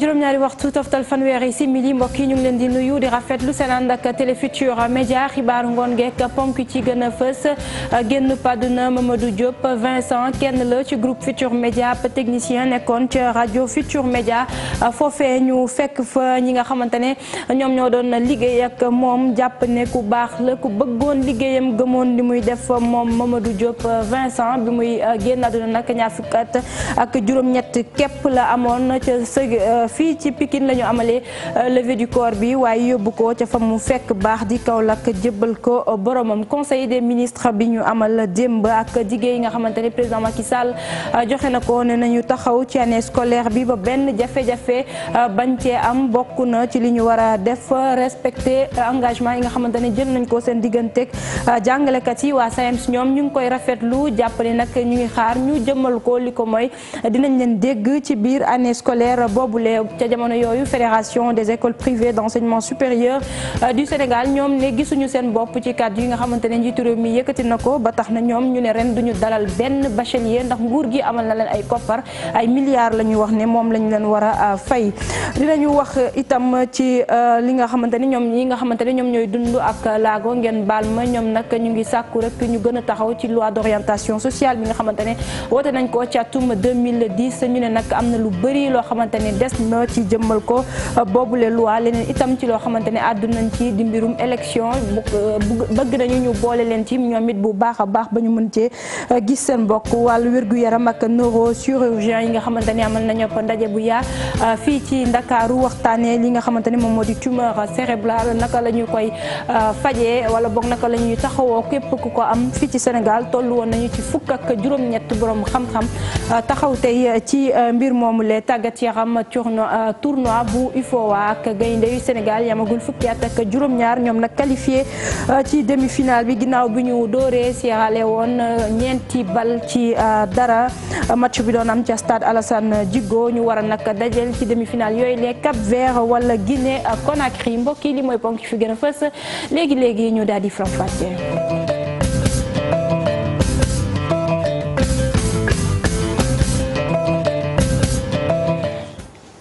juróom-ñaari waxtu toftal fanweeri simili mbokk yi ñu ngi leen di nuyu di rafetlu seen ànd ak Télé Futurs Médias xibaaru ngoon geek ponk ci gën a fës génn àdduna Mamadou Diop Vincent kenn la ci groupe Futurs Médias technicien nekkoon ci rajo Futurs Médias foofee ñu fekk fa ñi nga xamante ne ñoom ñoo doon liggéey ak moom jàpp ne ku baax la ku bëggoon liggéeyam gëmoon li muy def moom Mamadou Diop Vincent bi muy génn àdduna nag ñaar fukk at ak juróom-ñett képp la amoon ca fii ci Pikine la ñu amalee levée du corps bi waaye yóbbu ko ca fa mu fekk baax di Kaolack jébbal ko boromam. Conseil des ministres bi ñu amal démb ak jigéen yi nga xamante ne président Macky Sall joxe na ko ne nañu taxaw ci année scolaire bi ba benn jafe-jafe bañ cee am bokk na ci li ñu war a def respecter engagement yi nga xamante ne jël nañ ko seen digganteeg jàngalekat yi. waa SAEMS ñoom ñu ngi koy rafetlu jàpp ne nag ñu ngi xaar ñu jëmmal ko li ko mooy dinañ leen dégg ci biir année scolaire boobule ca jamono yooyu fédération des écoles privées d'enseignement supérieur du Sénégal ñoom ne gisuñu seen bopp ci kàddu yi nga xamante ne njiitu réew mi yëkkati na ko ba tax na ñoom ñu ne ren duñu dalal benn bachelier ndax nguur gi amal na leen ay koppar ay milliards la ñuy wax ne moom lañ leen war a fay. dinañu wax itam ci li nga xamante ne ñoom ñi nga xamante ne ñoom ñooy dund ak laago ngeen baal ma ñoom nag ñu ngi sàkku rek ñu gën a taxaw ci loi d'orientation sociale bi nga xamante ne woote nañ ko ci atum 2010 ñu ne nag am na lu bëri loo xamante ne des na ci jëmmal ko boobule loi leneen itam ci loo xamante ne àddu nañ ci di mbirum élection bëgg nañu ñu boole leen ci ñoom it bu baax a baax ba ñu mën cee gis seen mbokk wàllu wér-gu-yaram ak neurochirurgien yi nga xamante ne amal nañu ko ndaje bu yaa fii ci Ndakaaru waxtaanee li nga xamante ne moom moo di tumeur cérébrale naka la ñu koy fajee wala boog naka la ñuy taxawoo képp ku ko am fii ci Sénégal tollu woon nañu ci fukk ak juróom-ñett borom xam-xam taxaw tey ci mbir moomu le tàggat yaram tournoi bu UFOA ak gaynde yu Sénégal yamagul fukki at ak juróom-ñaar ñoom nag qualifié ci demi-finale bi ginnaaw bi ñu dooree Sierra Leone ñeenti bal ci dara match bi doon am ca stade Alassane Djigo ñu war a nag dajel ci demi-finale yooyu les Cap Vert wala Guinée Conakry mbokk yi li mooy ponk fi gën a fës léegi ñu daal di faram-fàccee.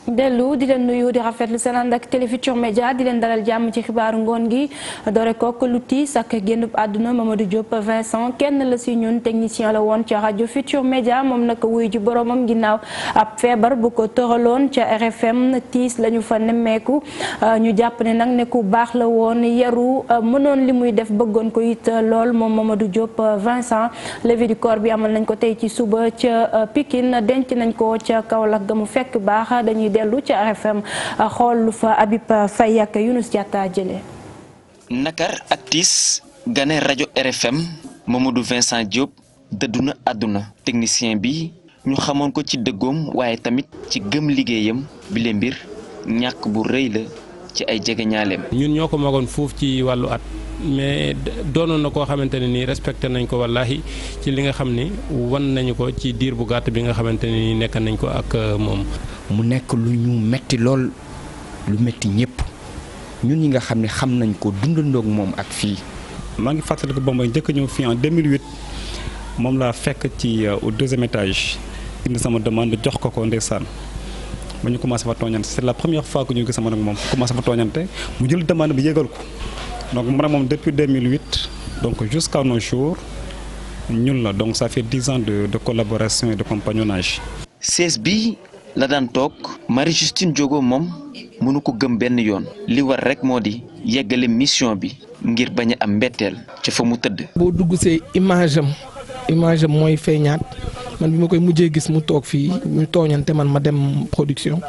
dellu di leen nuyu di rafetlu seen ànd ak Télé Futurs Médias di leen dalal jàmm ci xibaaru ngoon gi doore kook lu tiis ak génnub àdduna Mamadou Diop Vincent kenn la si ñun technicien la woon ca rajo Futurs Médias moom nag wuy ji boromam ginnaaw ab feebar bu ko tëraloon ca RFM tiis la ñu fa nemmeeku ñu jàpp ne nag ne ku baax la woon yaru mënoon li muy def bëggoon ko it lool moom Mamadou Diop Vincent levée du corps bi amal nañ ko tey ci suba ca Pikine denc nañ ko ca Kaolack ga mu fekk baax dañuy dellu ci RFM xool lu fa Habib Faye ak Younous Diatta jëlee. nakar ak tiis gane rajo RFM Mamadou Vincent Diop dëddu na àdduna technicien bi ñu xamoon ko ci dëggoom waaye tamit ci gëm liggéeyam bi le mbir ñàkk bu rëy la ci ay jegeñaaleem. ñun ñoo ko magoon foofu ci wàllu at mais doonoon na koo xamante ne nii respecté nañ ko wallahi ci li nga xam ni wan nañu ko ci diir bu gàtt bi nga xamante ne nii nekk nañ ko ak moom. mu nekk lu ñu metti lool lu metti ñëpp ñun ñi nga xam ne xam nañ ko dundandoog moom ak fii. maa ngi fàttaliku ba may njëkk ñëw fii en 2008 moom laa fekk ci au deuxième étage indi sama demande jox ko ndeysaan ba ñu commencé fa tooñante c'est la première fois que ñu gis sama nag moom commencé fa tooñante mu jël demande bi yégal ko donc man moom depuis 2008 donc jusqu'à nos jours ñun la donc ça fait 10 ans de collaboration et de compagnonnage. sees bi la daan toog Marie-Justine Diogo moom mënu ko gëm benn yoon li war rek moo di yeggale mission bi ngir bañ a am mbetteel ca fa mu tëdd. boo dugg see image am mooy feeñaat man bi ma koy mujjee gis mu toog fii ñu tooñante man ma dem production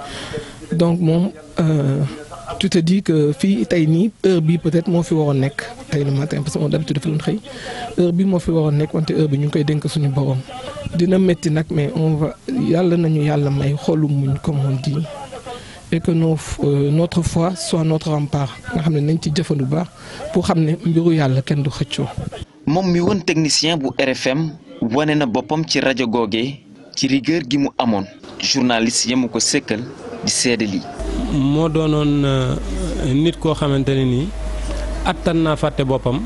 donc moom tu te dis que fii tey nii heure bi peut-être moo fi waroon nekk tey le matin parce que moom d'habitude dafa doon xëy heure bi moo fi waroon nekk wante heure bi ñu ngi koy dénk suñu borom dina métti nag mais on va yàlla nañu yàlla may xolu muñ comme on dit et que notre foi soit notre rempart nga xam ne nañ ci jëfandu baax pour xam ne mbiru yàlla kenn du xëccoo. moom mi woon technicien bu RFM wane na boppam ci rajo googee ci rigueur gi mu amoon journaliste yamu ko sëkkal di seede lii. moo doonoon nit koo xamante ne nii attan naa fàtte boppam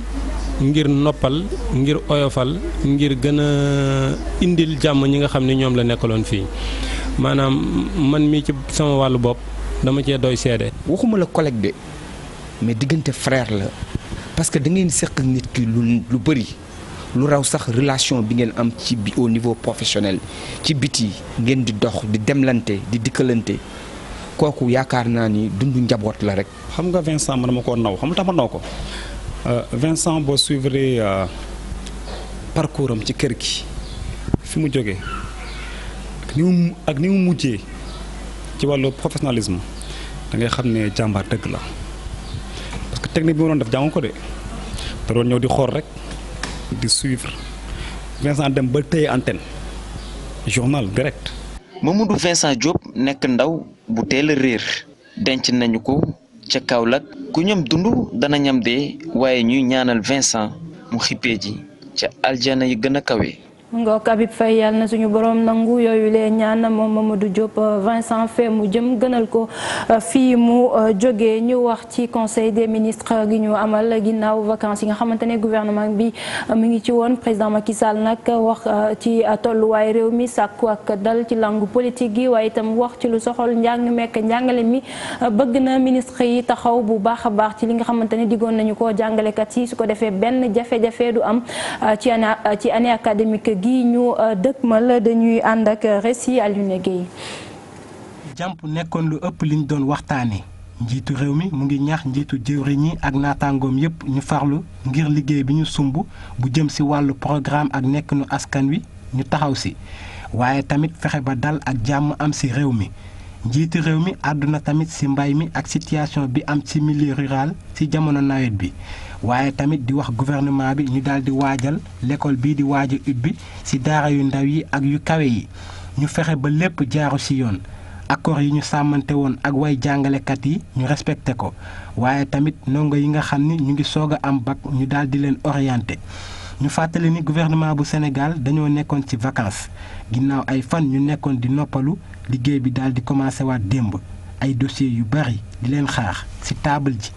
ngir noppal ngir oyofal ngir gën a indil jàmm ñi nga xam ne ñoom la nekkaloon fii maanaam man mii ci sama wàllu bopp dama cee doy seede. waxuma la collègue de mais diggante frère la parce que da ngeen seq nit ki lu bëri lu raw sax relation bi ngeen am ci au niveau professionnel ci biti ngeen di dox di demlante di dikkalante kooku yaakaar naa ni dundu njaboot la rek. xam nga Vincent man dama koo naw xam nga tax ma naw ko Vincent boo suivre parcours am ci kër gi fi mu jógee ak ni mu mujjee ci wàllu professionnalisme da ngay xam ne jàmbaar dëgg la parce que technique bi ma doon def jàngu ko de te doon ñëw di xool rek di suivre Vincent dem ba téye antenne journal direct. Mamadou Vincent Diop nekk ndaw bu teel a réer denc nañu ko ca Kaolack ku ñam dund dana ñam dee waaye ñuy ñaanal Vincent mu xippee ji ca aljana yi gën a kawe. ngook Habib Faye yàlla na suñu borom nangu yooyu lee ñaan moom Mamadou Diop Vincent fee mu jëm gënal ko fii mu jógee. ñu wax ci conseil des ministres gi ñu amal ginnaaw vacances yi nga xamante ne gouvernement bi mu ngi ci woon président Macky Sall nag wax ci tolluwaay réew mi sàkku ak dal ci langue politique gi waaye itam wax ci lu soxal njàng mekk njàngale mi bëgg na ministre yi taxaw bu baax a baax ci li nga xamante ne diggoon nañu ko jàngalekat yi su ko defee benn jafe-jafe du am ci année académique gi ñu dëkkmal. dañuy ànd ak récit Alioune Gueye. jàmp nekkoon lu ëpp liñ doon waxtaane njiitu réew mi mu ngi ñaax njiitu jëwriñ yi ak naataangoom yépp ñu farlu ngir liggéey bi ñu sumb bu jëm ci wàllu programme ak nekkinu askan wi ñu taxaw ci waaye tamit fexe ba dal ak jàmm am ci réew mi. njiitu réew mi àdduna tamit ci mbay mi ak situation bi am ci milieu rural ci jamono nawet bi waaye tamit di wax gouvernement bi ñu daal di waajal l'école bii di waaj a ubbi ci daara yu ndaw yi ak yu kawe yi ñu fexe ba lépp jaaru ci yoon accord yi ñu sàmmante woon ak way jàngalekat yi ñu respecté ko waaye tamit ndongo yi nga xam ni ñu ngi soog a am bac ñu daal di leen orienté. ñu fàttali ni gouvernement bu Sénégal dañoo nekkoon ci vacances ginnaaw ay fan ñu nekkoon di noppalu liggéey bi daal di commencé waat démb ay dossiers yu bari di leen xaar ci table ji.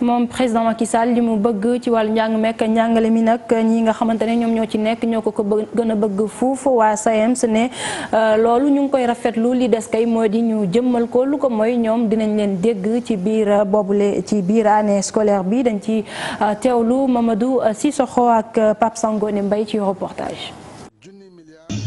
moom président Macky Sall li mu bëgg ci wàllu njàng mekk njàngale mi nag ñi nga xamante ne ñoom ñoo ci nekk ñoo ko gën a bëgg fuuf waa SAEMS ne loolu ñu ngi koy rafetlu li des kay moo di ñu jëmmal ko lu ko mooy ñoom dinañ leen dégg ci biir boobule ci biir année scolaire bi dañ ci teewlu Mamadou Sissoko ak Pape Sangone Mbaye ci reportage.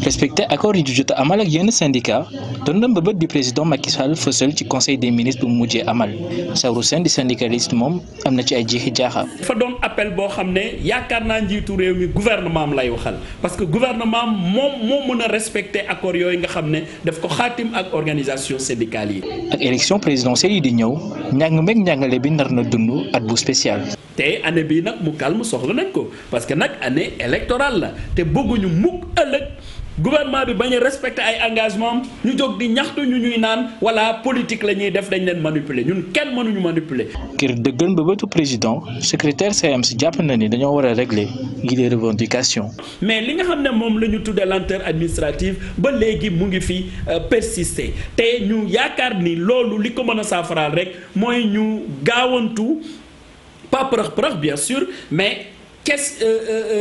respecté accord yi jot amal ak yenn syndicat doon na mbëbët bi président Macky Sall fësal ci conseil des ministres bu mujjee amal Saourou Sène di syndicaliste moom am na ci ay jiixi jaaxa. dafa doon appel boo xam ne yaakaar naa njiitu réew mi gouvernement am lay waxal parce que gouvernement moom moo mën a respecté accord yooyu nga xam ne daf ko xaatim ak organisation syndicale yi. ak élection présidentielle yi di ñëw njàng meeg njàngale bi nar na dund at bu spécial. te année bii nag mu calme soxla nañ ko parce que nag année électorale la te bëgguñu mukk ëllëg. gouvernement bi bañ a respecté ay engagement ñu jóg di ñaxtu ñu ñuy naan wala politique la ñuy def dañ leen manipuler ñun kenn mënuñu manipuler. ngir dëggal mbëbëtu président secrétaire SAEMS jàpp na ni dañoo war a régler yi les revendications. mais li nga xam ne moom la ñu tuddee lenteur administrative ba léegi mu ngi fi persister te ñu yaakaar ni loolu li ko mën a saafaraal rek mooy ñu gaawantu pas përëx bien sûr mais.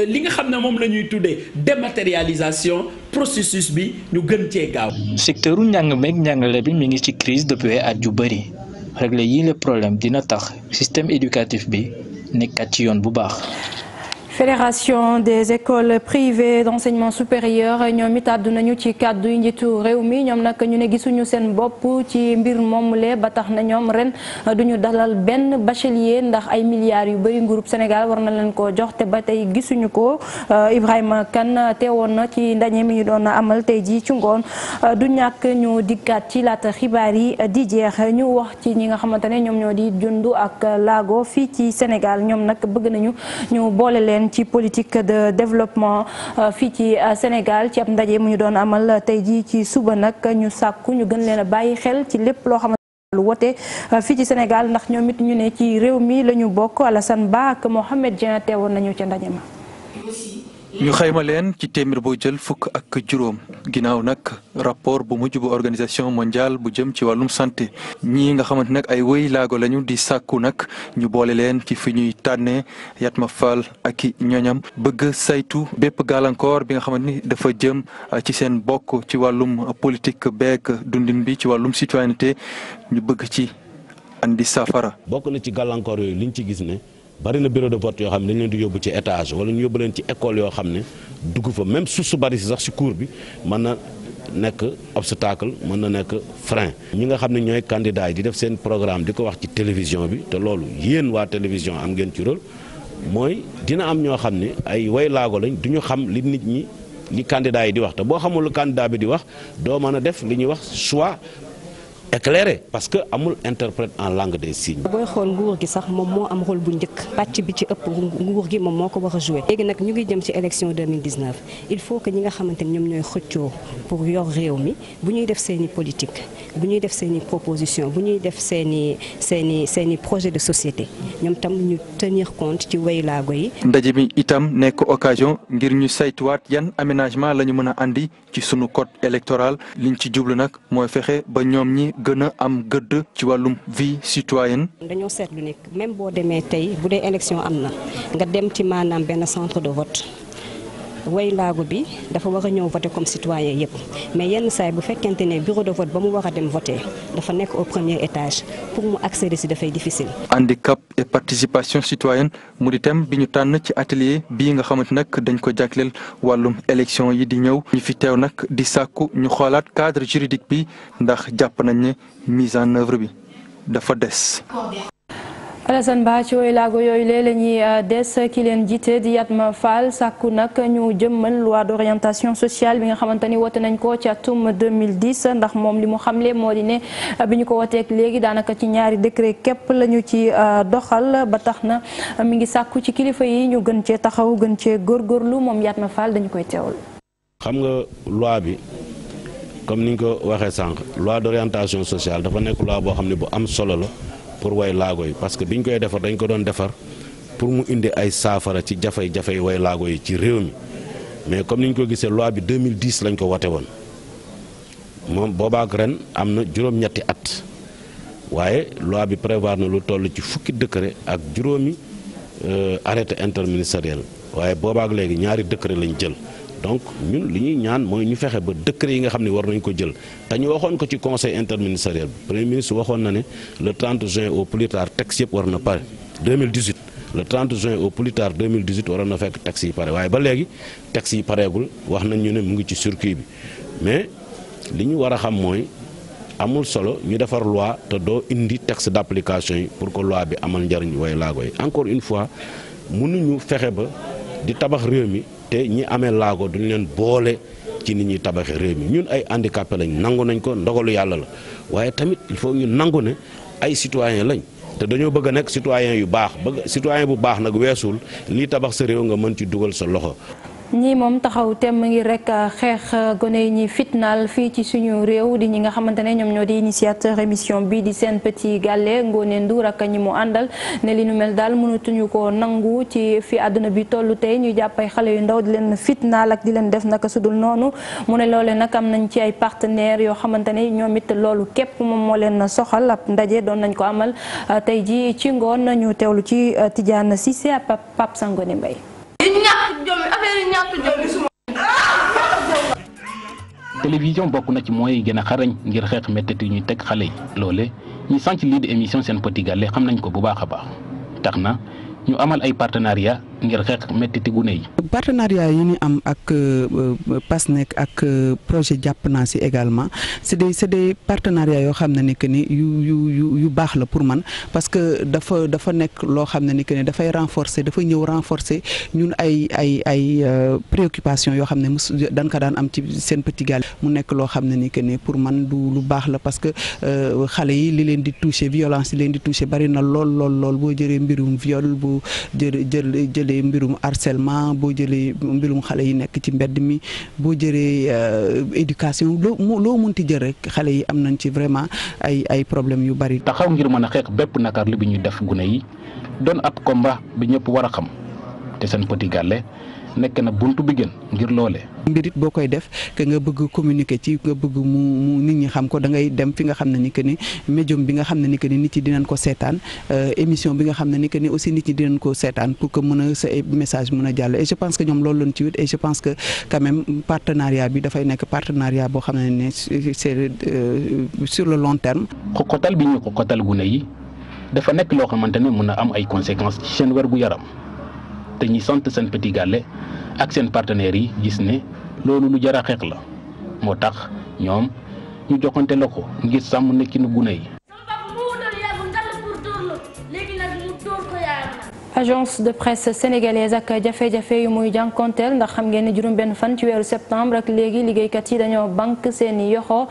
li nga xam ne moom la ñuy tuddee dématérialisation processus bi ñu gën cee gaaw. secteuru njàng meeg njàngale bi mi ngi ci crise depuis at yu bëri régler yi le problème dina tax système éducatif bi nekkat ci yoon bu baax. Fédération des écoles privées d'enseignement supérieur ñoom it àddu nañu ci kàddu yi njiitu réew mi ñoom nag ñu ne gisuñu seen bopp ci mbir moomule ba tax na ñoom ren duñu dalal benn bachelier ndax ay milliards yu bëri nguurub Sénégal war na leen ko jox te ba tey gisuñu ko. Ibrahima Kane teewoon na ci ndaje mi ñu doon amal tey jii ci ngoon du ñàkk ñu dikkaat ci laata xibaar yi di jeex ñu wax ci ñi nga xamante ne ñoom ñoo di jundu ak laago fii ci Sénégal ñoom nag bëgg nañu ñu boole leen ci politique de développement fii ci Sénégal ci ab ndaje mu ñu doon amal tey jii ci suba nag ñu sàkku ñu gën leen a bàyyi xel ci lépp loo xamante lu wote fii ci Sénégal ndax ñoom it ñu ne ci réew mi la ñu bokk. Alassane Ba ak Mohamed Dieng teewoon nañu ca ndaje ma. ñu xayma leen ci téeméer boo jël fukk ak juróom ginnaaw nag rapport bu mujj bu organisation mondiale bu jëm ci wàllum santé ñii nga xamante nag ay wëy laago lañu di sàkku nag ñu boole leen ci fi ñuy tànnee Yatma Fall ak i ñoñam bëgg saytu bépp gàllankoor bi nga xamante ni dafa jëm ci seen bokk ci wàllum politique beek dundin bi ci wàllum citoyenneté ñu bëgg ci andi safara. bokk na ci gàllankoor yooyu liñ ci gis ne. bari na bureau de vote yoo xam ne dañ leen di yóbbu ci étage wala ñu yóbbu leen ci école yoo xam ne dugg fa même suuf su bari si sax si cours bi mën na nekk obstacle mën na nekk frein. ñi nga xam ne ñooy candidats yi di def seen programme di ko wax ci télévision bi te loolu yéen waa télévision am ngeen ci rôle mooy dina am ñoo xam ne ay way laago lañ du ñu xam li nit ñi li candidats yi di wax te boo xamul lu candidat bi di wax doo mën a def li ñuy wax choix éclairé parce que amul interprète en langue des signes. booy xool nguur gi sax moom moo am rôle bu njëkk pàcc bi ci ëpp nguur gi moom moo ko war a joué. léegi nag ñu ngi jëm ci élection 2019 il faut que ñi nga xamante ni ñoom ñooy xëccoo pour yor réew mi bu ñuy def seeni politique bu ñuy def seeni proposition bu ñuy def seeni projet de société ñoom tam ñu tenir compte ci waylaago yi. ndaje mi itam nekk occasion ngir ñu saytuwaat yan aménagement la ñu mën a andi ci sunu code électoral liñ ci jublu nag mooy fexe ba ñoom ñi gën a am gëdd ci wàllum vie citoyenne. dañoo seetlu ne même boo demee tey bu dee élection am na nga dem ci maanaam benn centre de vote waylaago bi dafa war a ñëw voter comme citoyen yëpp mais yenn saay bu fekkente ne bureau de vote ba mu war a dem voter dafa nekk au premier étage pour mu accéder si dafay difficile. handicap et participation citoyenne mu di thème bi ñu tànn ci atelier bii nga xamante nag dañ ko jagleel wàllum élection yi di ñëw ñu fi teew nag di sàkku ñu xoolaat cadre juridique bi ndax jàpp nañ ne mise en œuvre bi dafa des. Alassane Ba ci waylaago yooyu lee la ñuy des ki leen jiite di Yatma Fall sàkku nag ñu jëmmal loi d'orientation sociale bi nga xamante ni wote nañ ko ci atum 2010 ndax moom li mu xamle moo di ne bi ñu ko woteek léegi daanaka ci ñaari décret képp la ñu ci doxal ba tax na mi ngi sàkku ci kilifa yi ñu gën cee taxaw gën cee góorgóorlu moom Yatma Fall dañu koy teewal. xam nga loi bi comme ni ñu ko waxee sànq loi d'orientation sociale dafa nekk loi boo xam ne bu am solo la. pour way laago yi parce que biñ koy defar dañ ko doon defar pour mu indi ay saafara ci jafey way laago yi ci réew mi mais comme ni ñu ko gisee loi bi 2010 lañ ko wote woon moom boobaak ren am na juróom-ñetti at waaye loi bi prévoir na lu toll ci fukki décret ak juróomi arrêté interministériel waaye boobaak léegi ñaari décret lañ jël donc ñun li ñuy ñaan mooy ñu fexe ba décret yi nga xam ne war nañ ko jël te ñu waxoon ko ci conseil interministériel bi premier ministre waxoon na ne le 30 juin au plus tard texte yëpp war na pare 2018 le 30 juin au plus tard 2018 waroon na fekk texte yi pare waaye ba léegi texte yi pareegul wax nañ ñu ne mu ngi ci circuit bi mais li ñu war a xam mooy amul solo ñu defar loi te doo indi texte d'application yi pour que loi bi amal njariñ way laago yi encore une fois mënuñu fexe ba di tabax réew mi te ñi amee laago duñu leen boole ci nit ñuy tabaxee réew mi ñun ay handicapé lañ nangu nañ ko ndogalu yàlla la waaye tamit il faut ñu nangu ne ay citoyen lañ te dañoo bëgg a nekk citoyen yu baax bëgg citoyen bu baax nag weesul lii tabax sa réew nga mën ci dugal sa loxo. ñii moom taxaw temm ngi rek xeex gone yi ñi fitnaal fii ci suñu réew di ñi nga xamante ne ñoom ñoo di initiateur émission bi di Sen Petit Gallé Ngoné Ndour ak ñi mu àndal ne li nu mel daal mënatuñu ko nangu ci fi àdduna bi tollu tey ñu jàppay xale yu ndaw di leen fitnaal ak di leen def naka sudul noonu mu ne loole nag am nañ ci ay partenaires yoo xamante ne ñoom it loolu képp moom moo leen soxal ab ndaje doon nañ ko amal tey ji ci ngoon ñu teewlu ci Tidiane Cissé ak Pape Sangone Mbaye. télévision bokk na ci mooy gën a xarañ ngir xeex métti ñuy teg xale yi loole ñi sànc lii di émission Sen Petit Gallé xam nañ ko bu baax a baax tax na ñu amal ay partenariat ngir xeex métti gune yi. partenariat yi ñu am ak PASNEC ak projet jàpp naa si également c'est des partenariats yoo xam ne ni que ni yu baax la pour man parce que dafa nekk loo xam ne ni que ni dafay ñëw renforcer ñun ay préoccupations yoo xam ne dañ ko daan am ci Sen Petit Gallé mu nekk loo xam ne ni que ni pour man du lu baax la parce que xale yi li leen di toucher violence yi leen di toucher bari na lool boo jëlee mbirum viol boo jëlee mbirum harcèlement boo jëlee mbirum xale yi nekk ci mbedd mi boo jëlee éducation loo munti jël rek xale yi am nañ ci vraiment ay problèmes yu bari. taxaw ngir mën a xeex bépp nakar li bi ñuy def gune yi doon ab combat bi ñëpp war a xam te Sen Petit Gallé nekk na buntu bi gën ngir loole. mbirit boo koy def que nga bëgg communiquer ci nga bëgg mu nit ñi xam ko da ngay dem fi nga xam ne ni que ni médium bi nga xam ne ni que ni nit ñi dinañ ko seetaan émission bi nga xam ne ni que ni aussi nit ñi dinañ ko seetaan pour que mën a sa message mën a jàll et je pense que ñoom loolu lañ ci wut et je pense que quand même partenariat bi dafay nekk partenariat boo xam ne c'est sur le long terme. xoqatal bi ñu xoqatal gune yi dafa nekk loo xamante ne mën a am ay conséquences ci seen wér gu yaram te ñi sant Sen Petit Gallé ak seen partenaires yi gis ne loolu lu jar a xeex la moo tax ñoom ñu joxante loxo ngir sàmm nekkinu gune yi. agence de presse sénégalaise ak jafe-jafe yu muy jànkonteel ndax xam ngeen ni juróom-benn fan ci weeru septembre ak léegi liggéeykat yi dañoo banque seeni yoxo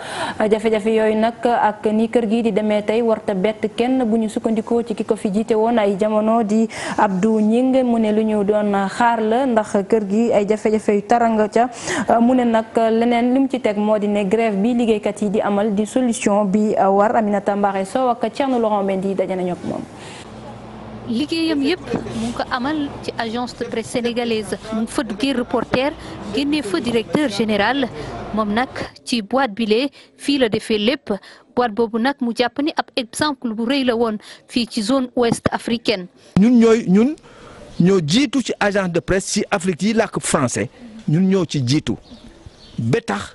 jafe-jafe yooyu nag ak ni kër gi di demee tey warta bett kenn bu ñu sukkandikoo ci ki ko fi jiite woon ay jamono di Abdou Ñing mu ne lu ñu doon xaar la ndax kër gi ay jafe-jafe yu taranga ca mu ne nag leneen li mu ci teg moo di ne grève bi liggéeykat yi di amal di solution bi war. Aminata Mbaare Sow ak Thierno Laurent Mendy daje nañu ak moom. liggéeyam yëpp mu ngi ko amal ci agence de presse sénégalaise mu ngi fa duggee reporter génnee fa directeur général moom nag ci boîte bile fii la defee lépp boîte boobu nag mu jàpp ni ab exemple bu rëy la woon fii ci zone ouest africaine. ñun ñoo jiitu ci agence de presse ci Afrique yi làkk français ñun ñoo ci jiitu ba tax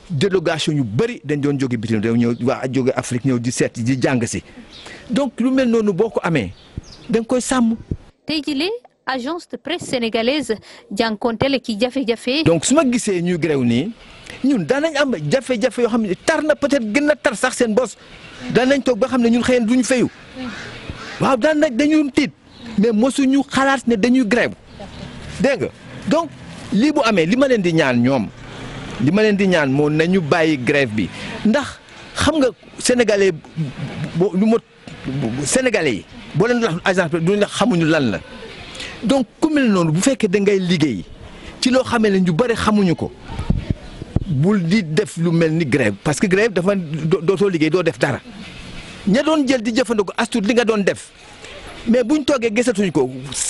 délégation yu bëri dañ doon jóge bitim réew ñëw waa jóge Afrique ñëw di seet di jàng si donc lu mel noonu boo ko amee. da nga koy sàmm. tey jii agence de presse sénégalaise jànkonteel ki jafe-jafe. donc su ma gisee ñuy grève nii ñun daan nañ am jafe-jafe yoo xam ne tar na peut-être gën na tar sax seen bos daan nañ toog ba xam ne ñun xëy na duñu fayu waaw daan nañ dañuy tiit mais mosuñu xalaat ne dañuy grève dégg nga donc lii bu amee li ma leen di ñaan ñoom li ma leen di ñaan moo nañu bàyyi grève bi ndax xam nga sénégalais lu mot sénégalais yi. boo leen wax agence du ñu xamuñu lan la donc ku mel noonu bu fekkee da ngay liggéey ci loo xamee ne ñu bëri xamuñu ko bul di def lu mel ni grève parce que grève dafa dootoo liggéey doo def dara ña doon jël di jëfandikoo astut li nga doon def mais buñ toogee gisatuñ ko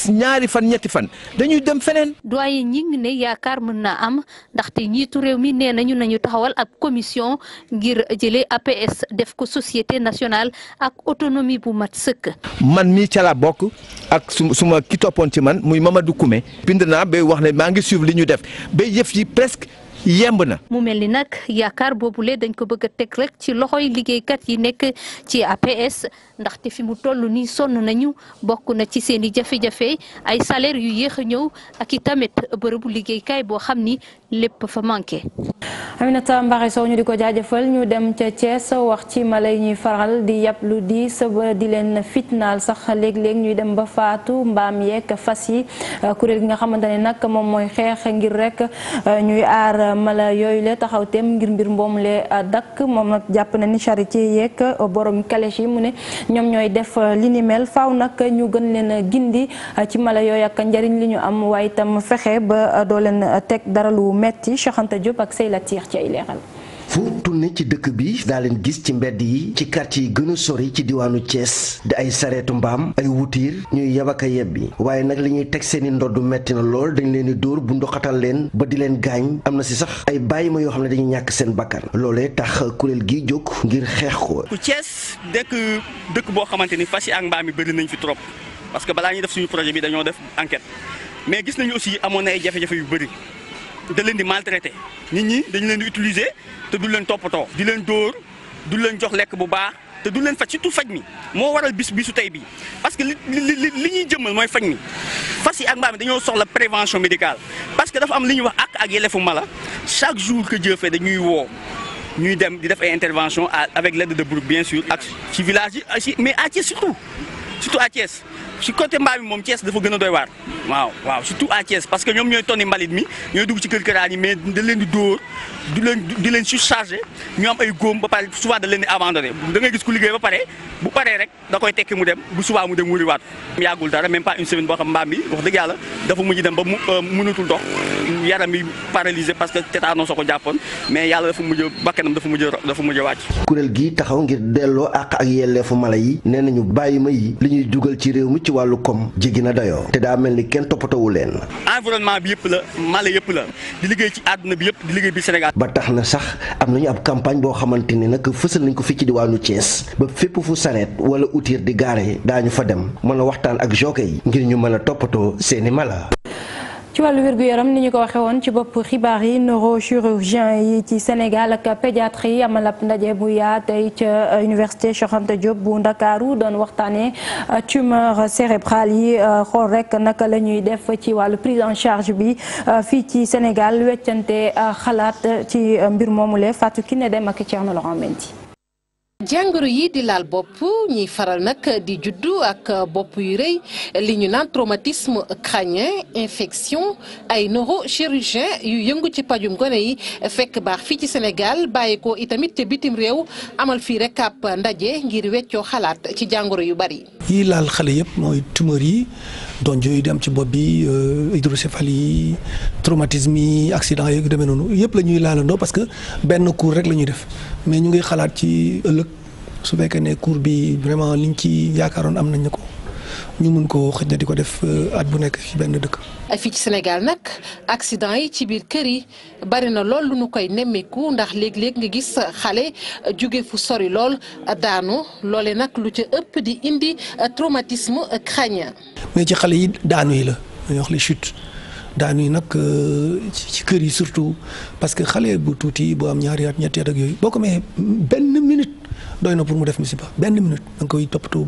ñaari fan ñetti fan dañuy dem feneen. doyen ñi ngi ne yaakaar mën naa am ndaxte njiitu réew mi nee nañu taxawal ab commission ngir jëlee APS def ko société nationale ak autonomie bu mat sëkk. man mii ca la bokk ak suma ki toppoon ci man muy Mamadou Koumé. bind naa ba wax ne maa ngi suivre li ñu def ba yëf yi presque. yemb na. mu mel ni nag yaakaar boobule dañ ko bëgg a teg rek ci loxoy liggéeykat yi nekk ci APS ndaxte fi mu toll nii sonn nañu bokk na ci seen i jafe-jafe ay salaire yu yéex a ñëw ak i tamit bërëbu liggéeykaay boo xam ni lépp fa manqué. Aminata Mbaare Sow ñu di ko jaajëfal ñu dem ca Thiès wax ci mala yi ñuy faral di yàpp lu diis ba di leen fitnaal sax léeg-léeg ñuy dem ba faatu mbaam yeeg fas yi kuréel gi nga xamante ne nag moom mooy xeex ngir rek ñuy aar. mala yooyu le taxaw tem ngir mbir mboom le dakk moom nag jàpp na ni charité yeeg borom calèche yi mu ne ñoom ñooy def li ni mel faaw nag ñu gën leen gindi ci mala yooyu ak njariñ li ñu am waaye itam fexe ba doo leen teg dara lu metti Cheikh Anta Diop ak Sey Latir ci ay leeral. fu tourné ci dëkk bi daa leen gis ci mbedd yi ci quartier yi gën a sori ci diwaanu Thiès di ay sareetu mbaam ay wutiir ñuy yabaka yebbi waaye nag li ñuy teg seeni ndodd metti na lool dañ leen di dóor bu ndoxatal leen ba di leen gaañ am na si sax ay bàyyi ma yoo xam ne dañuy ñàkk seen bakkan loolee tax kuréel gi jóg ngir xeex ko. Thiès dëkk boo xamante ni fas yi ak mbaam yi bëri nañ fi trop parce que balaa ñuy def suñu projet bi dañoo def enquête mais gis nañu aussi amoon na ay jafe-jafe yu bëri da leen di maltraité nit ñi dañu leen di utiliser te du leen toppatoo di leen dóor du leen jox lekk bu baax te du leen faj surtout faj mi moo waral bisu tey bi parce que li ñuy jëmmal mooy faj mi fas yi ak mbaam mi dañoo soxla prévention médicale parce que dafa am li ñuy wax ak yelleefu mala chaque jour que Dieu fait dañuy woo ñuy dem di def ay intervention avec l'aide de groupe bien sûr ak ci village yi mais à Thiès surtout à Thiès ci côté mbaam mi moom Thiès dafa gën a doy waar waaw surtout à Thiès parce que ñoom ñooy tonni mbalit mi ñooy dugg ci kër-këraan yi mais da leen di dóor di leen surchargé ñu am ay góom ba pare souvent da leen di abandonné da ngay gis ku liggéey ba pare bu paree rek da koy tekki mu dem bu subaa mu dem wuriwaat yàggul dara même pas une semaine boo xam mbaam bi wax dëgg yàlla dafa mujj dem ba mënatul dox yaram yi paralysé parce que tétanos soo ko jàppoon mais yàlla dafa mujj wàcc. kuréel gi taxaw ngir delloo àq ak yelleefu mala yi nee nañu bàyyi ma yi li ñuy dugal ci réew mi ci wàllu koom jéggi na dayoo te daa mel ni kenn toppatoowu leen. environnement bi yëpp la mala yëpp la di liggéey ci àdduna bi yëpp di liggéey bi Sénégal. ba tax na sax am nañu ab campagne boo xamante ni nag fësal nañ ko fii ci diwaanu Thiès ba fépp fu sareet wala outil di gaare daañu fa dem mën a waxtaan ak jockey yi ngir ñu mën a toppatoo seeni mala. ci wàllu wér-gu-yaram ni ñu ko waxee woon ci bopp xibaar yi neurochirurgien yi ci Sénégal ak pédiatre yi amal ab ndaje bu yaa tey ca université Cheikh Anta Diop bu Ndakaaru doon waxtaanee tumeur cérébrale yi xool rek naka la ñuy def ci wàllu prise en charge bi fii ci Sénégal weccante xalaat ci mbir moomule Fatou Kiné Dem ak Thierno Laurent Mendy. jàngoro yi di laal bopp ñiy faral nag di juddu ak bopp yu rëy li ñu naan traumatisme crânien infection ay neurochirurgien yu yëngu ci pajum gone yi fekk baax fii ci Sénégal bàyyi ko itamit te bitim réew amal fii rek ab ndaje ngir weccoo xalaat ci jàngoro yu bari. yi laal xale yëpp mooy tumeur yi donjo yi dem ci bopp bi hydrocéphalie yi traumatisme yi accident yi demee noonu yëpp la ñuy laalandoo parce que benn cours rek la ñuy def mais ñu ngi xalaat ci ëllëg su fekkee ne cours bi vraiment liñ ci yaakaaroon am nañ ko ñu mun ko xëj na di ko def at bu nekk ci benn dëkk. fii ci Sénégal nag accident yi ci biir kër yi bari na lool lu nu koy nemmeeku ndax léeg-léeg nga gis xale jóge fu sori lool daanu loole nag lu ca ëpp di indi traumatisme crânien. mais ci xale yi daanu yi la dañuy wax les chutes daanu yi nag ci kër yi surtout parce que xale bu tuuti boo am ñaari at ñetti at ak yooyu boo ko mayee benn minute doy na pour mu def musiba benn minute da nga koy toppatoo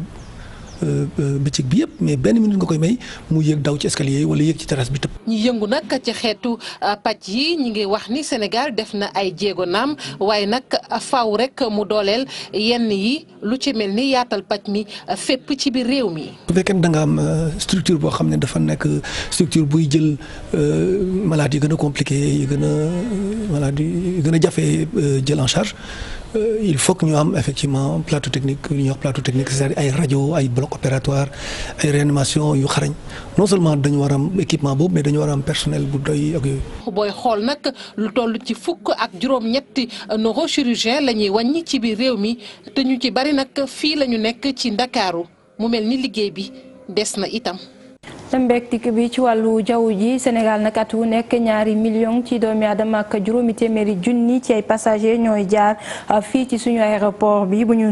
bëccëg bi yëpp mais benn minute nga koy may mu yéeg daw ci escalier yi wala yéeg ci terrasse bi tëb. ñi yëngu nag ci xeetu pàcc yi ñi ngi wax ni Sénégal def na ay jéego naam waaye nag faaw rek mu dooleel yenn yi lu ci mel ni yaatal pàcc mi fépp ci biir réew mi. bu fekkee da nga am structure boo xam ne dafa nekk structure buy jël maladies yi gën a compliqué yi gën a maladies yi gën a jafe jël en charge. Il faut que ñu am effectivement plateau technique lu ñuy wax plateau technique c'est-à-dire ay rajo ay bloc opératoire ay réanimation yu xarañ non seulement dañu war a am équipement boobu mais dañu war a am personnel bu doy ak yooyu. booy xool nag lu toll ci fukk ak juróom-ñetti neurochirurgien la ñuy wàññi ci biir réew mi te ñu ci bari nag fii la ñu nekk ci Ndakaaru mu mel ni liggéey bi des na itam. mbektik bi ci wàllu jaww ji Sénégal nag at wu nekk 2 millions ci doomi aadama ak juróomi téeméeri junni ci ay passagers ñooy jaar fii ci suñu aéroport bi bu ñu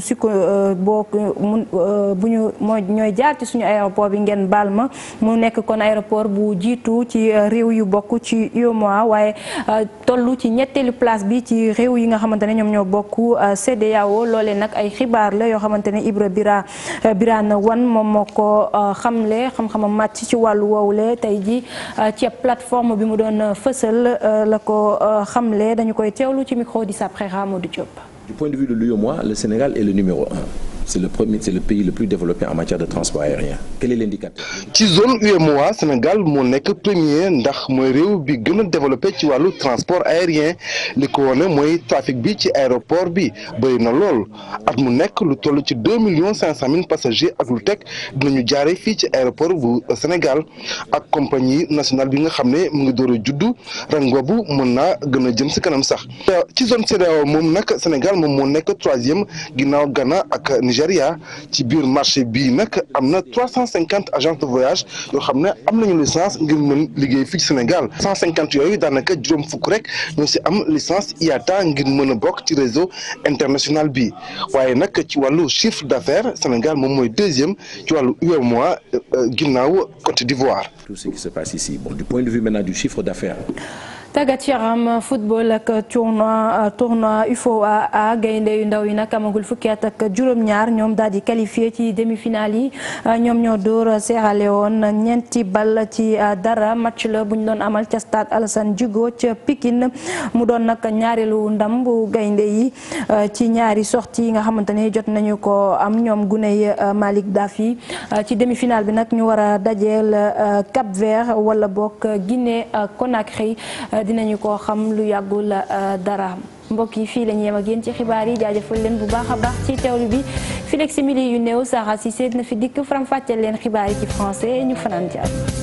ñooy jaar ci suñu aéroport bi ngeen baal ma mu nekk kon aéroport bu jiitu ci réew yu bokk ci UEMOA waaye tollu ci ñetteelu place bi ci réew yi nga xamante ne ñoom ñoo bokk CEDEAO loolee nag ay xibaar la yoo xamante ne Ibra Birane Wane moom moo ko xamle xam-xamam màcc ci wàllu woowule tey ji ci plateforme bi mu doon fësal la ko xamle dañu koy teewlu ci micro di Sapré Ramadou Diop. Du point de vue de l'UEMOA, le Sénégal est le numéro 1. C'est le pays le plus développé en matière de transport aérien. Quel est l'indicateur? ci zone UEMOA Sénégal moo nekk premier ndax mooy réew bi gën a développé ci wàllu transport aérien li ko wone mooy trafic bi ci aéroport bi bëri na lool at mu nekk lu toll ci 2,5 millions passagers ak lu teg dinañu jaare fii ci aéroport bu Sénégal ak compagnie nationale bi nga xam ne mu ngi door a juddu ren boobu mën naa gën a jëm si kanam sax ci zone CEDEAO moom nag Sénégal moom moo nekk 3e ginnaaw Ghana ak Nigeria ci biir marché bii nag am na 350 agences de voyage yoo xam ne am nañu licence ngir mën liggéey fii ci Sénégal 150 yooyu daanaka juróom fukk rek ñoo si am licence IATA ngir mën a bokk ci réseau international bi waaye nag ci wàllu chiffre d'affaires Sénégal moom mooy 2e ci wàllu UEMOA ginnaaw Côte d'Ivoire. Tout ce qui se passe ici, bon, du point de vue maintenant du chiffre d'affaires. tàggat yaram football ak tournoi UFOA gaynde yu ndaw yi nag amagul fukki at ak juróom-ñaar ñoom daal di qualifié ci demi-finale yi ñoom ñoo dóor Sierra Leone 4 bal ci dara match la bu ñu doon amal ca stade Alassane Djigo ca Pikine mu doon nag ñaareelu ndam bu gaynde yi ci ñaari sortie yi nga xamante ne jot nañu ko am ñoom guney Malick Daffy ci demi-finale bi nag ñu war a dajeel Cap-Vert wala bokk Guinée Conakry dinañu ko xam lu yàggul dara mbokk yi fii la ñu yem ak yéen ci xibaar yi jaajëfal leen bu baax a baax ci teewlu bi fii ak simili yu néew Sara Cissé dina fi dikk faram fàcceel leen xibaar yi ci français ñu fanaan jàmm